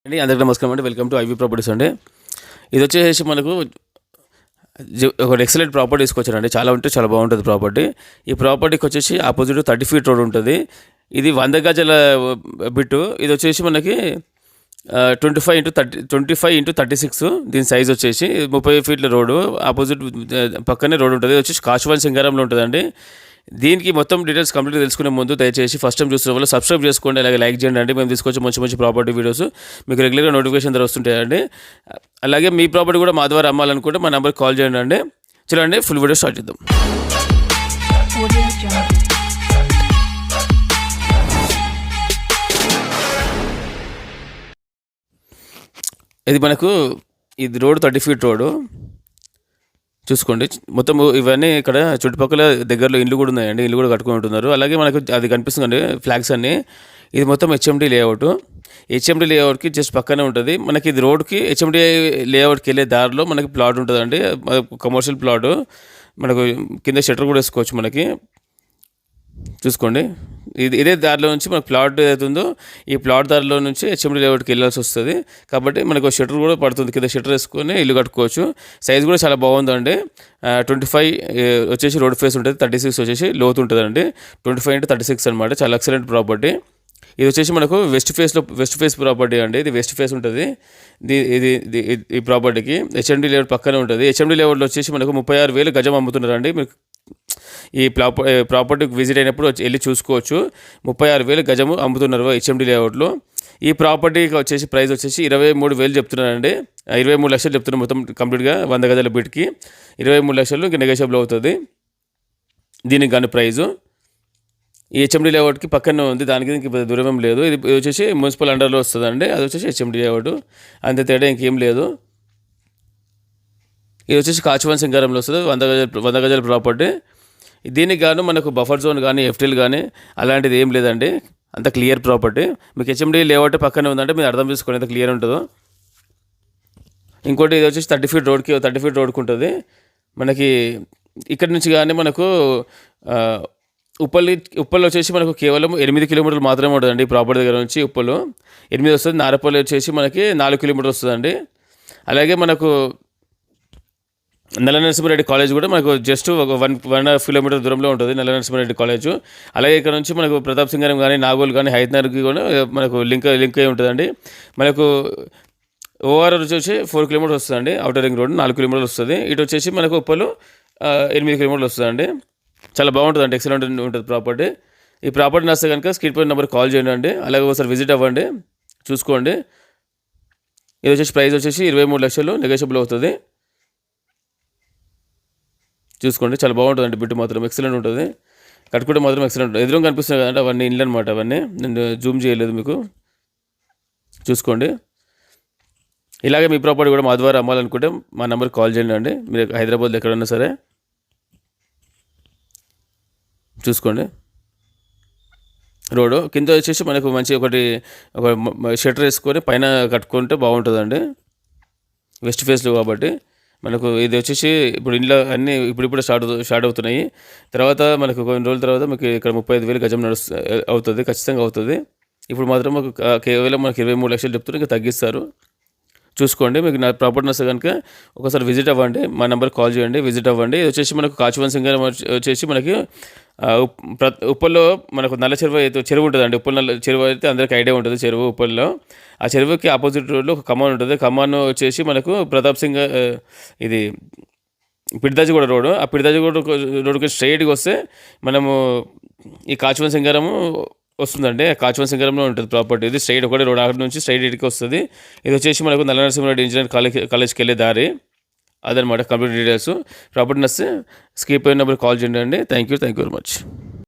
అండి అందరికీ నమస్కారం అండి. వెల్కమ్ టు ఐవీ ప్రాపర్టీస్ అండి. ఇది వచ్చేసి మనకు ఒక ఎక్సలెంట్ ప్రాపర్టీ తీసుకొచ్చారండి. చాలా ఉంటే చాలా బాగుంటుంది ప్రాపర్టీ. ఈ ప్రాపర్టీకి వచ్చేసి ఆపోజిట్ 30 ఫీట్ రోడ్ ఉంటుంది. ఇది 100 గజాల బిట్టు. ఇది వచ్చేసి మనకి 25x36 దీని సైజ్ వచ్చేసి 30 ఫీట్ల రోడ్డు. ఆపోజిట్ పక్కనే రోడ్ ఉంటుంది. ఇది వచ్చేసి కాశీవన్ సింగారంలో ఉంటుందండి. దీనికి మొత్తం డీటెయిల్స్ కంప్లీట్ తెలుసుకునే ముందు దయచేసి ఫస్ట్ టైం చూస్తున్న వాళ్ళు సబ్స్క్రైబ్ చేసుకోండి, అలాగే లైక్ చేయండి అండి. మేము తీసుకొచ్చే మంచి మంచి ప్రాపర్టీ వీడియోస్ మీకు రెగ్యులర్గా నోటిఫికేషన్ ద్వారా వస్తుంటాయండి. అలాగే మీ ప్రాపర్టీ కూడా మా ద్వారా అమ్మాలనుకుంటే మా నెంబర్కి కాల్ చేయండి అండి. చూడండి, ఫుల్ వీడియో స్టార్ట్ చేద్దాం. ఇది మనకు ఇది రోడ్ 30 ఫీట్ రోడ్డు చూసుకోండి. మొత్తం ఇవన్నీ ఇక్కడ చుట్టుపక్కల దగ్గరలో ఇల్లు కూడా ఉన్నాయండి. ఇల్లు కూడా కట్టుకుని ఉంటున్నారు. అలాగే మనకు అది కనిపిస్తుందండి ఫ్లాగ్స్ అన్నీ. ఇది మొత్తం హెచ్ఎండి లేఅవుట్. హెచ్ఎండి లేఅవుట్కి జస్ట్ పక్కనే ఉంటుంది. మనకి ఇది రోడ్కి హెచ్ఎండి లేఅవుట్కి వెళ్ళే దారిలో మనకి ప్లాట్ ఉంటుందండి. Commercial plot. మనకు కింద షట్టర్ కూడా వేసుకోవచ్చు. మనకి చూసుకోండి, ఇదే దారిలో నుంచి మనకు ప్లాట్ ఏదైతుందో ఈ ప్లాట్ దారిలో నుంచి హెచ్ఎండి లేఅవుట్కి వెళ్ళాల్సి వస్తుంది. కాబట్టి మనకు షట్టర్ కూడా పడుతుంది. కింద షట్టర్ వేసుకొని ఇల్లు కట్టుకోవచ్చు. సైజ్ కూడా చాలా బాగుందండి. 25 వచ్చేసి రోడ్ ఫేస్ ఉంటుంది. 36 వచ్చేసి లోతు ఉంటుందండి. 25x36 అనమాట. చాలా ఎక్సలెంట్ ప్రాపర్టీ. ఇది వచ్చేసి మనకు వెస్ట్ ఫేస్ ప్రాపర్టీ అండి. ఇది వెస్ట్ ఫేస్ ఉంటుంది. ఈ ప్రాపర్టీకి హెచ్ఎండి లేఅవుట్ పక్కనే ఉంటుంది. హెచ్ఎండి లేఅవుట్లో వచ్చేసి మనకు 36,000 గజం అమ్ముతున్నారండి. మీకు ఈ ప్రాపర్టీకి విజిట్ అయినప్పుడు వెళ్ళి చూసుకోవచ్చు. 36,000 గజము అమ్ముతున్నారు హెచ్ఎండి లేఅవుట్లో. ఈ ప్రాపర్టీకి వచ్చేసి ప్రైస్ వచ్చేసి 23,000 చెప్తున్నారండి. 23 లక్షలు చెప్తున్నారు మొత్తం కంప్లీట్గా 100 గజాల బిట్కి. 23 లక్షలు ఇంకా నెగోషియబుల్ అవుతుంది దీనికి కానీ ప్రైజు. ఈ హెచ్ఎండి లేఅవుట్కి పక్కనే ఉంది. దానికి ఇంక దూరం లేదు. ఇది వచ్చేసి మున్సిపల్ అండర్లో వస్తుందండి. అది వచ్చేసి హెచ్ఎండి లేఅవుట్. అంతే తేడా ఇంకేం లేదు. ఇది వచ్చేసి కాశీవన్ సింగారంలో వస్తుంది. 100 గజాల ప్రాపర్టీ. దీనికి గాను మనకు బఫర్ జోన్ కానీ ఎఫ్టీలు కానీ అలాంటిది ఏం లేదండి. అంత క్లియర్ ప్రాపర్టీ. మీకు హెచ్ఎండి లేఅవుట్ పక్కనే ఉందంటే మీరు అర్థం చేసుకోండి ఎంత క్లియర్ ఉంటుందో. ఇంకోటి ఇది వచ్చేసి 30 ఫీట్ రోడ్కి ఉంటుంది. మనకి ఇక్కడ నుంచి కానీ మనకు ఉప్పల్లో వచ్చేసి మనకు కేవలం 8 కిలోమీటర్లు మాత్రమే ఉంటుందండి. ఈ ప్రాపర్టీ దగ్గర నుంచి ఉప్పలు 8 వస్తుంది. నారపల్లి వచ్చేసి మనకి 4 కిలోమీటర్లు వస్తుందండి. అలాగే మనకు నల్ల నరసింహారెడ్డి కాలేజ్ కూడా మనకు జస్ట్ ఒక 1.5 కిలోమీటర్ దూరంలో ఉంటుంది నల్ల నరసింహారెడ్డి కాలేజు. అలాగే ఇక్కడ నుంచి మనకు ప్రతాప్ సింగారం కానీ నాగోల్ కానీ హైదనగర్కి కూడా మనకు లింక్ అయి ఉంటుందండి. మనకు ఓఆర్ఆర్ వచ్చేసి 4 కిలోమీటర్స్ వస్తుందండి. అవుటర్ రింగ్ రోడ్ 4 కిలోమీటర్లు వస్తుంది. ఇటు వచ్చేసి మనకు ఉప్పలు 8 కిలోమీటర్లు వస్తుందండి. చాలా బాగుంటుందండి. ఎక్సలెంట్ ఉంటుంది ప్రాపర్టీ. ఈ ప్రాపర్టీ నచ్చితే కనుక స్క్రీన్ పై నెంబర్ కాల్ చేయండి అండి. అలాగే ఒకసారి విజిట్ అవ్వండి, చూసుకోండి. ఇది వచ్చేసి ప్రైస్ వచ్చేసి 23 లక్షలు నెగోషియబుల్ అవుతుంది. చూసుకోండి, చాలా బాగుంటుందండి. బిట్టు మాత్రం ఎక్సలెంట్ ఉంటుంది. కట్టుకుంటే మాత్రం ఎక్సలెంట్ ఉంటుంది. ఎదురుగా కనిపిస్తుంది కదంటే అవన్నీ ఇల్లు అనమాట. అవన్నీ నేను జూమ్ చేయలేదు మీకు. చూసుకోండి. ఇలాగే మీ ప్రాపర్టీ కూడా మా ద్వారా అమ్మాలనుకుంటే మా నెంబర్కి కాల్ చేయండి అండి. మీరు హైదరాబాద్లో ఎక్కడన్నా సరే. చూసుకోండి, రోడ్డు కింద వచ్చేసి మనకు మంచి ఒక షట్టర్ వేసుకొని పైన కట్టుకుంటే బాగుంటుందండి. వెస్ట్ ఫేస్లో కాబట్టి మనకు ఇది వచ్చేసి ఇప్పుడు ఇంట్లో అన్నీ ఇప్పుడు స్టార్ట్ అవుతున్నాయి. తర్వాత మనకు కొన్ని రోజుల తర్వాత మీకు ఇక్కడ 35,000 గజం అవుతుంది, ఖచ్చితంగా అవుతుంది. ఇప్పుడు మాత్రం మాకు కేవలం మనకు 23 లక్షలు చెప్తున్నారు. ఇంకా తగ్గిస్తారు. చూసుకోండి. మీకు నా ప్రాపర్టీ నచ్చితే కనుక ఒకసారి విజిట్ అవ్వండి. మా నెంబర్కి కాల్ చేయండి, విజిట్ అవ్వండి. ఇది వచ్చేసి మనకు కాశీవన్ సింగారం వచ్చేసి మనకి ఉప్పల్లో మనకు నల్ల చెరువు ఉంటుందండి. ఉప్పల్ నల్ల చెరువు అయితే అందరికీ ఐడియా ఉంటుంది. చెరువు ఉప్పల్లో ఆ చెరువుకి ఆపోజిట్ రోడ్లో ఒక కమాన్ ఉంటుంది. కమాన్ వచ్చేసి మనకు ప్రతాప్ సింగ్ ఇది పిడిదాజిగూడ రోడ్డు. ఆ పిడిదాజిగూడ రోడ్డుకి స్ట్రైట్గా వస్తే మనము ఈ కాశీవన్ సింగారము వస్తుందండి. కాశీవన్ సింగారంలో ఉంటుంది ప్రాపర్టీ. ఇది స్ట్రైట్ ఒకటే రోడ్. అక్కడ నుంచి స్ట్రైట్ ఇటుకి వస్తుంది. ఇది వచ్చేసి మనకు నల్ల నరసింహారెడ్డి ఇంజనీరింగ్ కాలేజ్కి వెళ్ళే దారి. అదనమాట కంప్లీట్ డీటెయిల్స్. ప్రాపర్టీ నచ్చితే స్క్రీన్ పై నెంబర్ కాల్ చేయండి అండి. Thank you very much.